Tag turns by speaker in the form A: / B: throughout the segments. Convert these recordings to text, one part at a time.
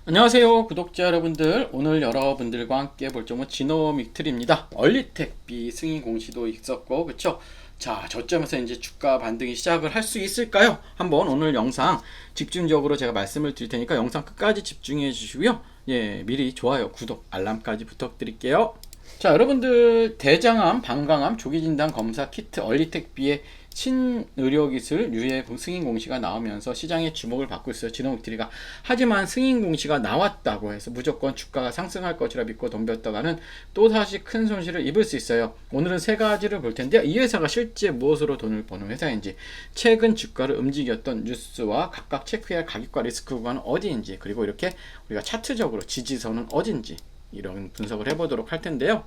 A: 안녕하세요 구독자 여러분들, 오늘 여러분들과 함께 볼 종목은 지노믹트리입니다. 얼리텍비 승인 공시도 있었고 그쵸. 자, 저점에서 이제 주가 반등이 시작을 할 수 있을까요? 한번 오늘 영상 집중적으로 제가 말씀을 드릴 테니까 영상 끝까지 집중해 주시고요. 예, 미리 좋아요, 구독, 알람까지 부탁드릴게요. 자, 여러분들 대장암, 방광암 조기진단 검사 키트 얼리텍비의 신의료기술 유예 승인 공시가 나오면서 시장의 주목을 받고 있어요. 지노믹트리가. 하지만 승인 공시가 나왔다고 해서 무조건 주가가 상승할 것이라 믿고 덤볐다가는 또다시 큰 손실을 입을 수 있어요. 오늘은 세 가지를 볼 텐데요. 이 회사가 실제 무엇으로 돈을 버는 회사인지, 최근 주가를 움직였던 뉴스와 각각 체크해야 할 가격과 리스크 구간은 어디인지, 그리고 이렇게 우리가 차트적으로 지지선은 어딘지 이런 분석을 해보도록 할 텐데요.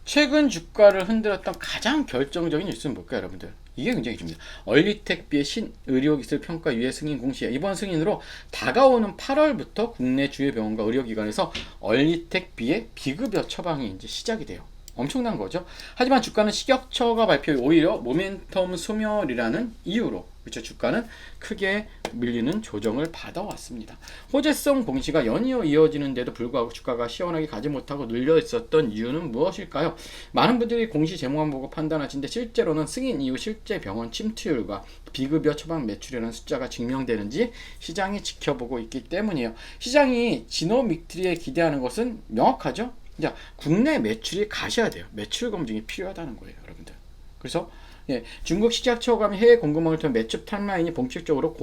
A: 최근 주가를 흔들었던 가장 결정적인 뉴스는 뭘까요, 여러분들? 이게 굉장히 중요합니다. 얼리텍비의 신의료기술 평가 유예 승인 공시에 이번 승인으로 다가오는 8월부터 국내 주요 병원과 의료기관에서 얼리텍비의 비급여 처방이 이제 시작이 돼요. 엄청난 거죠. 하지만 주가는 식약처가 발표해 오히려 모멘텀 소멸이라는 이유로, 그렇죠, 주가는 크게 밀리는 조정을 받아왔습니다. 호재성 공시가 연이어 이어지는데도 불구하고 주가가 시원하게 가지 못하고 눌려 있었던 이유는 무엇일까요? 많은 분들이 공시 제목만 보고 판단하시는데 실제로는 승인 이후 실제 병원 침투율과 비급여 처방 매출이라는 숫자가 증명되는지 시장이 지켜보고 있기 때문이에요. 시장이 지노믹트리에 기대하는 것은 명확하죠. 자, 국내 매출이 가셔야 돼요. 매출 검증이 필요하다는 거예요, 여러분들. 그래서 중국 식약처가 해외 공급망을 통해 매출 탑라인이 본격적으로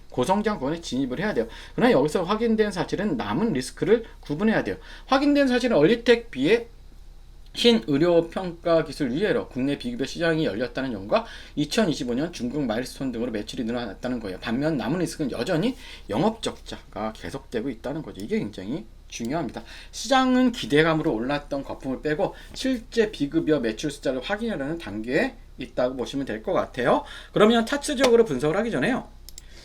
A: 고성장권에 진입을 해야 돼요. 그러나 여기서 확인된 사실은 남은 리스크를 구분해야 돼요. 확인된 사실은 얼리텍비의 신의료평가 기술 유예로 국내 비급여 시장이 열렸다는 점과 2025년 중국 마일스톤 등으로 매출이 늘어났다는 거예요. 반면 남은 리스크는 여전히 영업적자가 계속되고 있다는 거죠. 이게 굉장히 중요합니다. 시장은 기대감으로 올랐던 거품을 빼고 실제 비급여 매출 숫자를 확인하려는 단계에 있다고 보시면 될 것 같아요. 그러면 차트적으로 분석을 하기 전에요,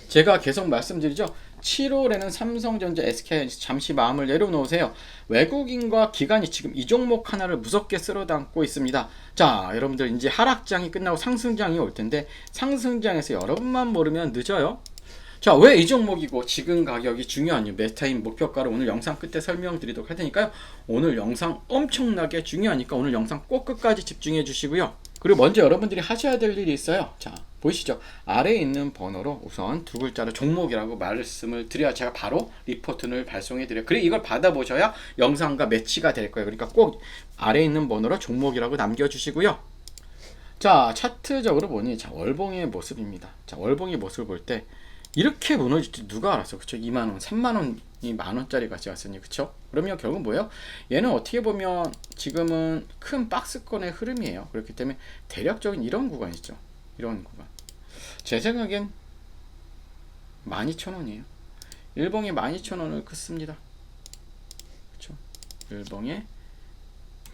A: 제가 계속 말씀드리죠. 7월에는 삼성전자, SK하이닉스 잠시 마음을 내려놓으세요. 외국인과 기관이 지금 이 종목 하나를 무섭게 쓸어담고 있습니다. 자, 여러분들 이제 하락장이 끝나고 상승장이 올 텐데 상승장에서 여러분만 모르면 늦어요. 자, 왜 이 종목이고 지금 가격이 중요한 이유, 메타인 목표가를 오늘 영상 끝에 설명드리도록 할 테니까요. 오늘 영상 엄청나게 중요하니까 오늘 영상 꼭 끝까지 집중해 주시고요. 그리고 먼저 여러분들이 하셔야 될 일이 있어요. 자, 보이시죠? 아래에 있는 번호로 우선 두 글자로 종목이라고 말씀을 드려야 제가 바로 리포트를 발송해 드려요. 그리고 이걸 받아보셔야 영상과 매치가 될 거예요. 그러니까 꼭 아래에 있는 번호로 종목이라고 남겨주시고요. 자, 차트적으로 보니, 자, 월봉의 모습입니다. 자, 월봉의 모습을 볼 때 이렇게 무너질 줄 누가 알았어, 그쵸? 2만원, 3만원이 만원짜리 가치 왔으니, 그쵸? 그러면 결국 뭐예요? 얘는 어떻게 보면 지금은 큰 박스권의 흐름이에요. 그렇기 때문에 대략적인 이런 구간이죠. 이런 구간. 제 생각엔 12,000원이에요. 일봉에 12,000원을 긋습니다. 그쵸? 일봉에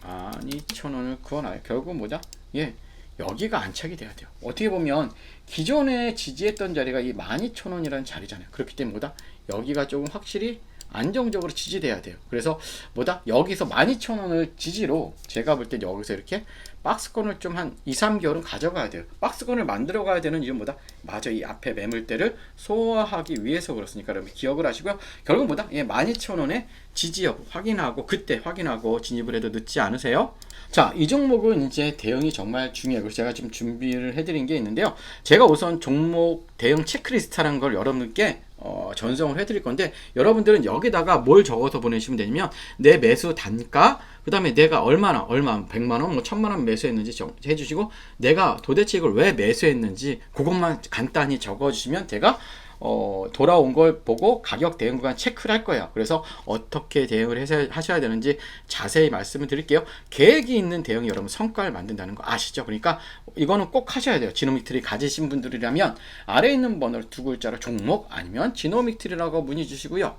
A: 12,000원을 그어놔요. 결국 뭐다? 예. 여기가 안착이 돼야 돼요. 어떻게 보면 기존에 지지했던 자리가 이 12,000원이라는 자리잖아요. 그렇기 때문에 뭐다? 여기가 조금 확실히 안정적으로 지지돼야 돼요. 그래서 뭐다? 여기서 12,000원을 지지로 제가 볼 때 여기서 이렇게 박스권을 좀 한 2, 3개월은 가져가야 돼요. 박스권을 만들어 가야 되는 이유는 뭐다? 맞아, 이 앞에 매물대를 소화하기 위해서 그렇으니까 여러분 기억을 하시고요. 결국 뭐다? 예, 12,000원의 지지 여부 확인하고, 그때 확인하고 진입을 해도 늦지 않으세요. 자, 이 종목은 이제 대응이 정말 중요해요. 그래서 제가 지금 준비를 해드린 게 있는데요. 제가 우선 종목 대응 체크리스트라는 걸 여러분께 전송을 해드릴 건데, 여러분들은 여기다가 뭘 적어서 보내시면 되냐면 내 매수 단가, 그 다음에 내가 얼마 100만원, 뭐 1000만원 매수했는지 해주시고, 내가 도대체 이걸 왜 매수했는지 그것만 간단히 적어주시면 제가 돌아온 걸 보고 가격 대응 구간 체크를 할 거예요. 그래서 어떻게 대응을 하셔야 되는지 자세히 말씀을 드릴게요. 계획이 있는 대응이 여러분 성과를 만든다는 거 아시죠? 그러니까 이거는 꼭 하셔야 돼요. 지노믹트리 가지신 분들이라면 아래에 있는 번호를 두 글자로 종목 아니면 지노믹트리라고 문의 주시고요.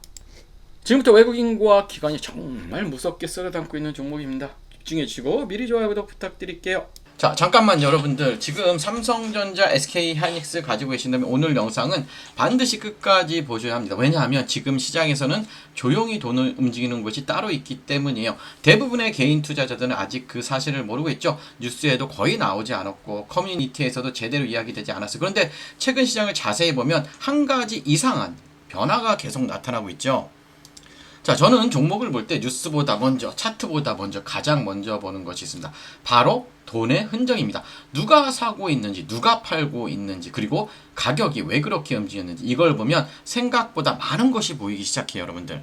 A: 지금부터 외국인과 기관이 정말 무섭게 쓸어담고 있는 종목입니다. 집중해 주시고 미리 좋아요, 구독 부탁드릴게요. 자, 잠깐만 여러분들, 지금 삼성전자, SK하이닉스 가지고 계신다면 오늘 영상은 반드시 끝까지 보셔야 합니다. 왜냐하면 지금 시장에서는 조용히 돈을 움직이는 것이 따로 있기 때문이에요. 대부분의 개인 투자자들은 아직 그 사실을 모르고 있죠. 뉴스에도 거의 나오지 않았고 커뮤니티에서도 제대로 이야기되지 않았어요. 그런데 최근 시장을 자세히 보면 한 가지 이상한 변화가 계속 나타나고 있죠. 자, 저는 종목을 볼 때 뉴스보다 먼저, 차트보다 먼저, 가장 먼저 보는 것이 있습니다. 바로 돈의 흔적입니다. 누가 사고 있는지, 누가 팔고 있는지, 그리고 가격이 왜 그렇게 움직였는지, 이걸 보면 생각보다 많은 것이 보이기 시작해요, 여러분들.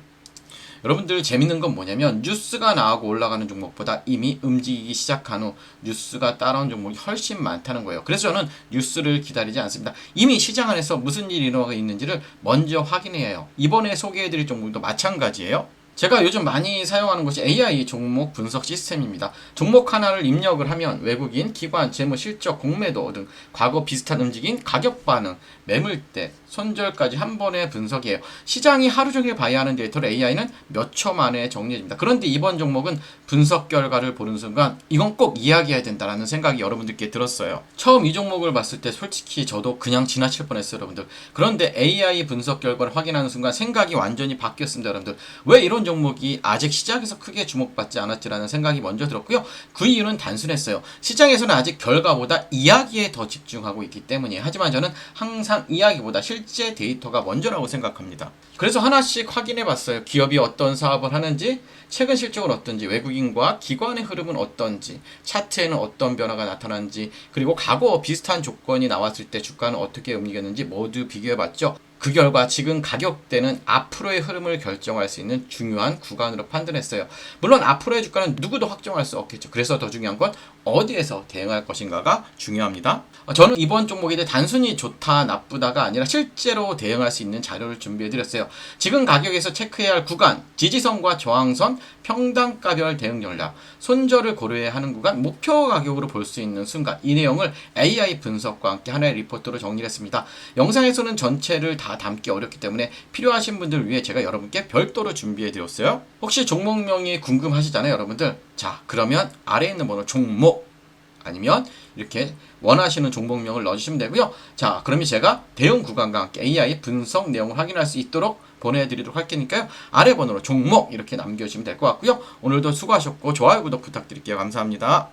A: 여러분들 재밌는 건 뭐냐면 뉴스가 나오고 올라가는 종목보다 이미 움직이기 시작한 후 뉴스가 따라온 종목이 훨씬 많다는 거예요. 그래서 저는 뉴스를 기다리지 않습니다. 이미 시장 안에서 무슨 일이 일어나고 있는지를 먼저 확인해야 해요. 이번에 소개해드릴 종목도 마찬가지예요. 제가 요즘 많이 사용하는 것이 AI 종목 분석 시스템입니다. 종목 하나를 입력을 하면 외국인, 기관, 재무, 실적, 공매도 등 과거 비슷한 움직임, 가격 반응, 매물대, 손절까지 한 번에 분석해요. 시장이 하루 종일 봐야 하는 데이터를 AI는 몇 초 만에 정리해줍니다. 그런데 이번 종목은 분석 결과를 보는 순간 이건 꼭 이야기해야 된다는 생각이 여러분들께 들었어요. 처음 이 종목을 봤을 때 솔직히 저도 그냥 지나칠 뻔했어요, 여러분들. 그런데 AI 분석 결과를 확인하는 순간 생각이 완전히 바뀌었습니다, 여러분들. 왜 이런 종목이 아직 시장에서 크게 주목받지 않았지라는 생각이 먼저 들었고요. 그 이유는 단순했어요. 시장에서는 아직 결과보다 이야기에 더 집중하고 있기 때문이에요. 하지만 저는 항상 이야기보다 실제 데이터가 먼저라고 생각합니다. 그래서 하나씩 확인해 봤어요. 기업이 어떤 사업을 하는지, 최근 실적은 어떤지, 외국인과 기관의 흐름은 어떤지, 차트에는 어떤 변화가 나타났는지, 그리고 과거 비슷한 조건이 나왔을 때 주가는 어떻게 움직였는지 모두 비교해 봤죠. 그 결과 지금 가격대는 앞으로의 흐름을 결정할 수 있는 중요한 구간으로 판단했어요. 물론 앞으로의 주가는 누구도 확정할 수 없겠죠. 그래서 더 중요한 건 어디에서 대응할 것인가가 중요합니다. 저는 이번 종목에 대해 단순히 좋다 나쁘다가 아니라 실제로 대응할 수 있는 자료를 준비해드렸어요. 지금 가격에서 체크해야 할 구간, 지지선과 저항선, 평단가별 대응 전략, 손절을 고려해야 하는 구간, 목표 가격으로 볼 수 있는 순간, 이 내용을 AI 분석과 함께 하나의 리포트로 정리했습니다. 영상에서는 전체를 다 담기 어렵기 때문에 필요하신 분들을 위해 제가 여러분께 별도로 준비해드렸어요. 혹시 종목명이 궁금하시잖아요, 여러분들. 자, 그러면 아래에 있는 번호 종목 아니면 이렇게 원하시는 종목명을 넣어주시면 되고요. 자, 그러면 제가 대응 구간과 함께 AI 분석 내용을 확인할 수 있도록 보내드리도록 할 테니까요. 아래 번호로 종목 이렇게 남겨주시면 될 것 같고요. 오늘도 수고하셨고 좋아요, 구독 부탁드릴게요. 감사합니다.